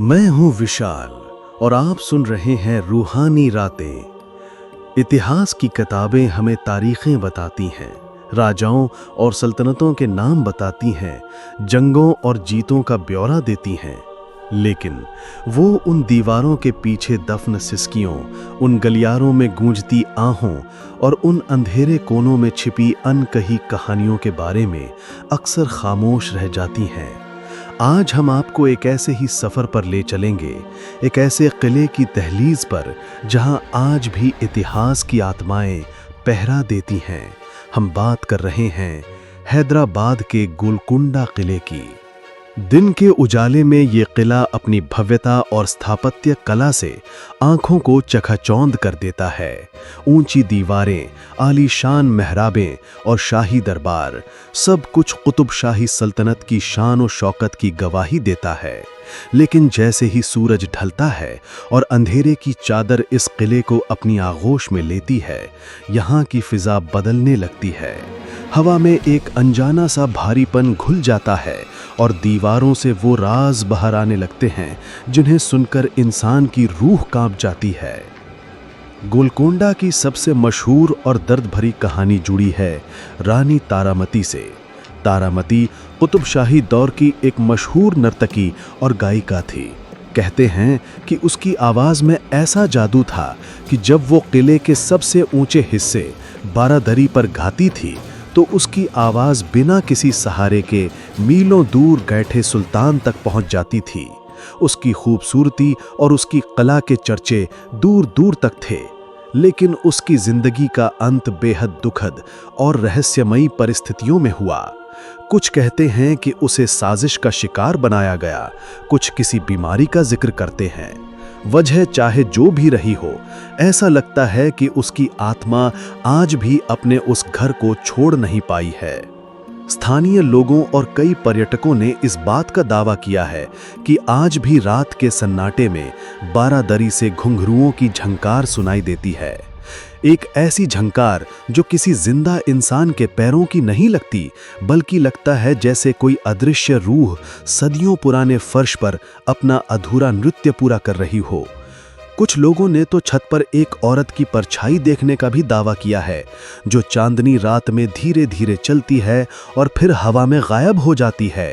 मैं हूं विशाल और आप सुन रहे हैं रूहानी रातें। इतिहास की किताबें हमें तारीखें बताती हैं, राजाओं और सल्तनतों के नाम बताती हैं, जंगों और जीतों का ब्यौरा देती हैं। लेकिन वो उन दीवारों के पीछे दफन सिसकियों, उन गलियारों में गूंजती आहों और उन अंधेरे कोनों में छिपी अनकही कहानियों के बारे में अक्सर खामोश रह जाती हैं। आज हम आपको एक ऐसे ही सफ़र पर ले चलेंगे, एक ऐसे किले की दहलीज पर जहां आज भी इतिहास की आत्माएं पहरा देती हैं। हम बात कर रहे हैं हैदराबाद के गोलकुंडा किले की। दिन के उजाले में ये किला अपनी भव्यता और स्थापत्य कला से आंखों को चकाचौंध कर देता है। ऊंची दीवारें, आलीशान मेहराबें और शाही दरबार, सब कुछ कुतुब शाही सल्तनत की शान और शौकत की गवाही देता है। लेकिन जैसे ही सूरज ढलता है और अंधेरे की चादर इस किले को अपनी आगोश में लेती है, यहाँ की फिजा बदलने लगती है। हवा में एक अनजाना सा भारीपन घुल जाता है और दीवारों से वो राज बाहर आने लगते हैं जिन्हें सुनकर इंसान की रूह कांप जाती है। गोलकोंडा की सबसे मशहूर और दर्द भरी कहानी जुड़ी है रानी तारामती से। तारामती कुतुब शाही दौर की एक मशहूर नर्तकी और गायिका थी। कहते हैं कि उसकी आवाज़ में ऐसा जादू था कि जब वो किले के सबसे ऊंचे हिस्से बारादरी पर गाती थी तो उसकी आवाज़ बिना किसी सहारे के मीलों दूर बैठे सुल्तान तक पहुंच जाती थी। उसकी खूबसूरती और उसकी कला के चर्चे दूर दूर तक थे, लेकिन उसकी जिंदगी का अंत बेहद दुखद और रहस्यमयी परिस्थितियों में हुआ। कुछ कहते हैं कि उसे साजिश का शिकार बनाया गया, कुछ किसी बीमारी का जिक्र करते हैं। वजह चाहे जो भी रही हो, ऐसा लगता है कि उसकी आत्मा आज भी अपने उस घर को छोड़ नहीं पाई है। स्थानीय लोगों और कई पर्यटकों ने इस बात का दावा किया है कि आज भी रात के सन्नाटे में बारादरी से घुंघरुओं की झंकार सुनाई देती है। एक ऐसी झंकार जो किसी जिंदा इंसान के पैरों की नहीं लगती, बल्कि लगता है जैसे कोई अदृश्य रूह सदियों पुराने फर्श पर अपना अधूरा नृत्य पूरा कर रही हो। कुछ लोगों ने तो छत पर एक औरत की परछाई देखने का भी दावा किया है, जो चांदनी रात में धीरे धीरे चलती है और फिर हवा में गायब हो जाती है।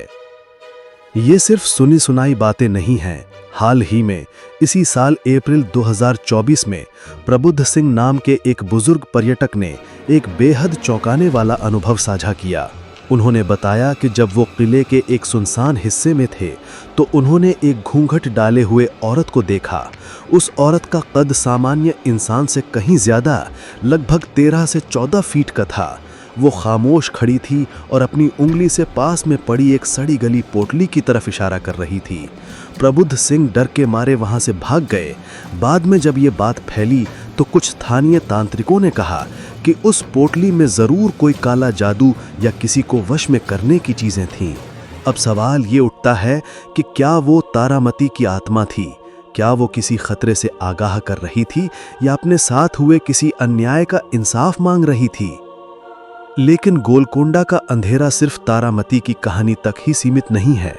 ये सिर्फ सुनी सुनाई बातें नहीं हैं। हाल ही में इसी साल अप्रैल 2024 में प्रबुद्ध सिंह नाम के एक बुजुर्ग पर्यटक ने एक बेहद चौंकाने वाला अनुभव साझा किया। उन्होंने बताया कि जब वो किले के एक सुनसान हिस्से में थे तो उन्होंने एक घूंघट डाले हुए औरत को देखा। उस औरत का कद सामान्य इंसान से कहीं ज़्यादा, लगभग 13 से 14 फीट का था। वो खामोश खड़ी थी और अपनी उंगली से पास में पड़ी एक सड़ी गली पोटली की तरफ इशारा कर रही थी। प्रबुद्ध सिंह डर के मारे वहां से भाग गए। बाद में जब ये बात फैली तो कुछ स्थानीय तांत्रिकों ने कहा कि उस पोटली में ज़रूर कोई काला जादू या किसी को वश में करने की चीज़ें थीं। अब सवाल ये उठता है कि क्या वो तारामती की आत्मा थी? क्या वो किसी खतरे से आगाह कर रही थी या अपने साथ हुए किसी अन्याय का इंसाफ मांग रही थी? लेकिन गोलकोंडा का अंधेरा सिर्फ तारामती की कहानी तक ही सीमित नहीं है।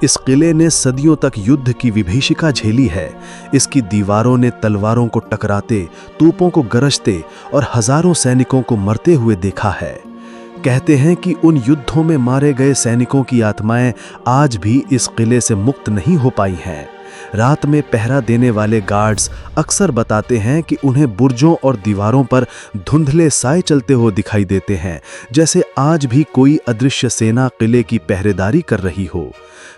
इस किले ने सदियों तक युद्ध की विभीषिका झेली है। इसकी दीवारों ने तलवारों को टकराते, तोपों को गरजते और हजारों सैनिकों को मरते हुए देखा है। कहते हैं कि उन युद्धों में मारे गए सैनिकों की आत्माएं आज भी इस किले से मुक्त नहीं हो पाई हैं। रात में पहरा देने वाले गार्ड्स अक्सर बताते हैं कि उन्हें बुर्जों और दीवारों पर धुंधले साए चलते हुए दिखाई देते हैं, जैसे आज भी कोई अदृश्य सेना किले की पहरेदारी कर रही हो।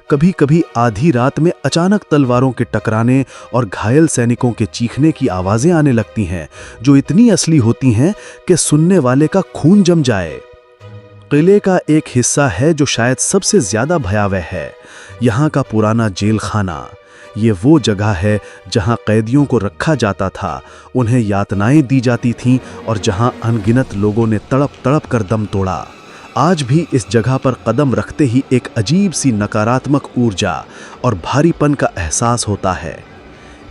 कभी कभी आधी रात में अचानक तलवारों के टकराने और घायल सैनिकों के चीखने की आवाज़ें आने लगती हैं, जो इतनी असली होती हैं कि सुनने वाले का खून जम जाए। किले का एक हिस्सा है जो शायद सबसे ज़्यादा भयावह है, यहाँ का पुराना जेल खाना। ये वो जगह है जहाँ कैदियों को रखा जाता था, उन्हें यातनाएं दी जाती थीं और जहाँ अनगिनत लोगों ने तड़प तड़प कर दम तोड़ा। आज भी इस जगह पर कदम रखते ही एक अजीब सी नकारात्मक ऊर्जा और भारीपन का एहसास होता है।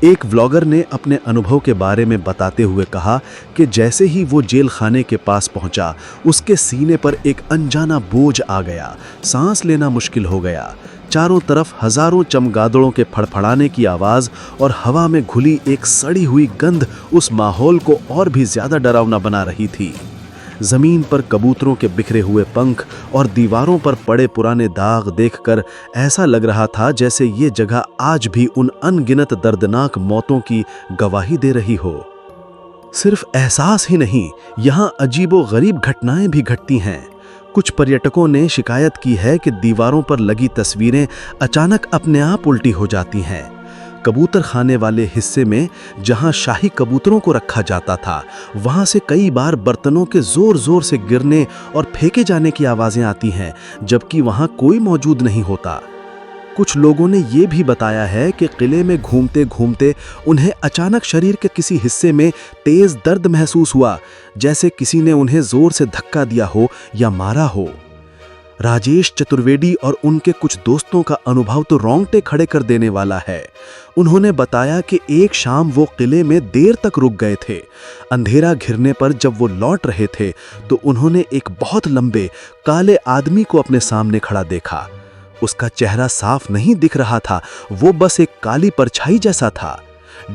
एक व्लॉगर ने अपने अनुभव के बारे में बताते हुए कहा कि जैसे ही वो जेल खाने के पास पहुंचा, उसके सीने पर एक अनजाना बोझ आ गया, सांस लेना मुश्किल हो गया। चारों तरफ हजारों चमगादड़ों के फड़फड़ाने की आवाज और हवा में घुली एक सड़ी हुई गंध उस माहौल को और भी ज्यादा डरावना बना रही थी। जमीन पर कबूतरों के बिखरे हुए पंख और दीवारों पर पड़े पुराने दाग देखकर ऐसा लग रहा था जैसे ये जगह आज भी उन अनगिनत दर्दनाक मौतों की गवाही दे रही हो। सिर्फ एहसास ही नहीं, यहाँ अजीबो-गरीब घटनाएं भी घटती हैं। कुछ पर्यटकों ने शिकायत की है कि दीवारों पर लगी तस्वीरें अचानक अपने आप उल्टी हो जाती हैं। कबूतर खाने वाले हिस्से में जहां शाही कबूतरों को रखा जाता था, वहां से कई बार बर्तनों के जोर-जोर से गिरने और फेंके जाने की आवाजें आती हैं, जबकि वहां कोई मौजूद नहीं होता। कुछ लोगों ने यह भी बताया है कि किले में घूमते घूमते उन्हें अचानक शरीर के किसी हिस्से में तेज दर्द महसूस हुआ, जैसे किसी ने उन्हें जोर से धक्का दिया हो या मारा हो। राजेश चतुर्वेदी और उनके कुछ दोस्तों का अनुभव तो रोंगटे खड़े कर देने वाला है। उन्होंने बताया कि एक शाम वो किले में देर तक रुक गए थे। अंधेरा घिरने पर जब वो लौट रहे थे तो उन्होंने एक बहुत लंबे काले आदमी को अपने सामने खड़ा देखा। उसका चेहरा साफ नहीं दिख रहा था, वो बस एक काली परछाई जैसा था।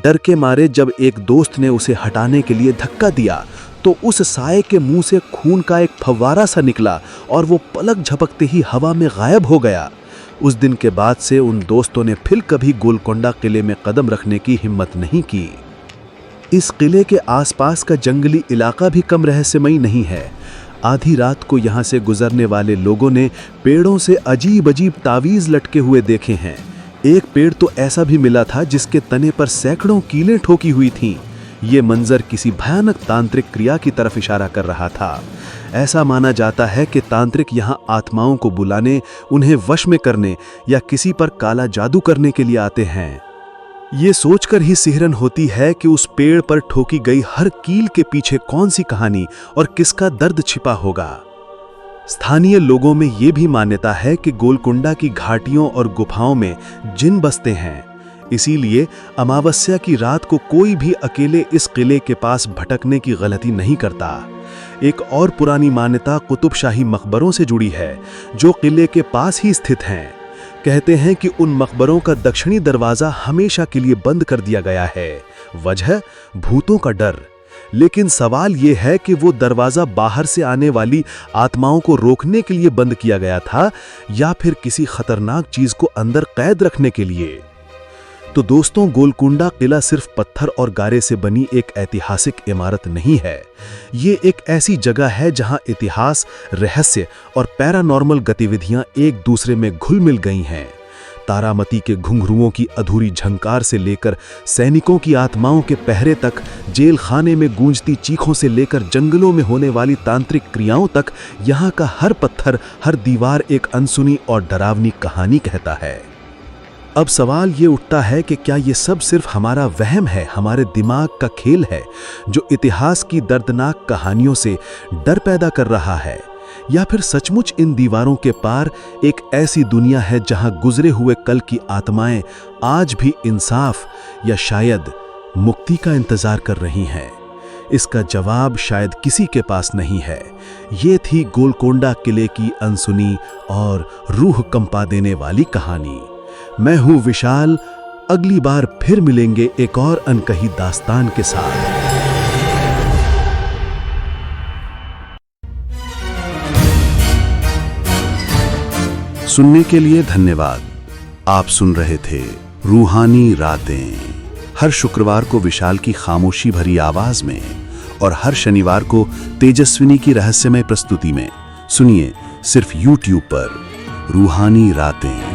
डर के मारे जब एक दोस्त ने उसे हटाने के लिए धक्का दिया तो उस साए के मुंह से खून का एक फव्वारा सा निकला और वो पलक झपकते ही हवा में गायब हो गया। उस दिन के बाद से उन दोस्तों ने फिर कभी गोलकोंडा किले में कदम रखने की हिम्मत नहीं की। इस किले के आसपास का जंगली इलाका भी कम रहस्यमयी नहीं है। आधी रात को यहाँ से गुजरने वाले लोगों ने पेड़ों से अजीब अजीब तावीज़ लटके हुए देखे हैं। एक पेड़ तो ऐसा भी मिला था जिसके तने पर सैकड़ों कीलें ठोकी हुई थीं। ये मंजर किसी भयानक तांत्रिक क्रिया की तरफ इशारा कर रहा था। ऐसा माना जाता है कि तांत्रिक यहाँ आत्माओं को बुलाने, उन्हें वश में करने या किसी पर काला जादू करने के लिए आते हैं। ये सोचकर ही सिहरन होती है कि उस पेड़ पर ठोकी गई हर कील के पीछे कौन सी कहानी और किसका दर्द छिपा होगा। स्थानीय लोगों में ये भी मान्यता है कि गोलकुंडा की घाटियों और गुफाओं में जिन बसते हैं, इसीलिए अमावस्या की रात को कोई भी अकेले इस किले के पास भटकने की गलती नहीं करता। एक और पुरानी मान्यता कुतुब शाही मकबरों से जुड़ी है, जो किले के पास ही स्थित हैं। कहते हैं कि उन मकबरों का दक्षिणी दरवाजा हमेशा के लिए बंद कर दिया गया है। वजह भूतों का डर। लेकिन सवाल यह है कि वो दरवाजा बाहर से आने वाली आत्माओं को रोकने के लिए बंद किया गया था या फिर किसी खतरनाक चीज को अंदर कैद रखने के लिए। तो दोस्तों, गोलकुंडा किला सिर्फ पत्थर और गारे से बनी एक ऐतिहासिक इमारत नहीं है। ये एक ऐसी जगह है जहां इतिहास, रहस्य और पैरानॉर्मल गतिविधियां एक दूसरे में घुल मिल गई हैं। तारामती के घुंघरुओं की अधूरी झंकार से लेकर सैनिकों की आत्माओं के पहरे तक, जेल खाने में गूंजती चीखों से लेकर जंगलों में होने वाली तांत्रिक क्रियाओं तक, यहाँ का हर पत्थर, हर दीवार एक अनसुनी और डरावनी कहानी कहता है। अब सवाल ये उठता है कि क्या ये सब सिर्फ हमारा वहम है, हमारे दिमाग का खेल है, जो इतिहास की दर्दनाक कहानियों से डर पैदा कर रहा है, या फिर सचमुच इन दीवारों के पार एक ऐसी दुनिया है जहां गुजरे हुए कल की आत्माएं आज भी इंसाफ या शायद मुक्ति का इंतजार कर रही हैं। इसका जवाब शायद किसी के पास नहीं है। ये थी गोलकोंडा किले की अनसुनी और रूह कंपा देने वाली कहानी। मैं हूं विशाल। अगली बार फिर मिलेंगे एक और अनकही दास्तान के साथ। सुनने के लिए धन्यवाद। आप सुन रहे थे रूहानी रातें, हर शुक्रवार को विशाल की खामोशी भरी आवाज में और हर शनिवार को तेजस्विनी की रहस्यमय प्रस्तुति में। सुनिए सिर्फ YouTube पर रूहानी रातें।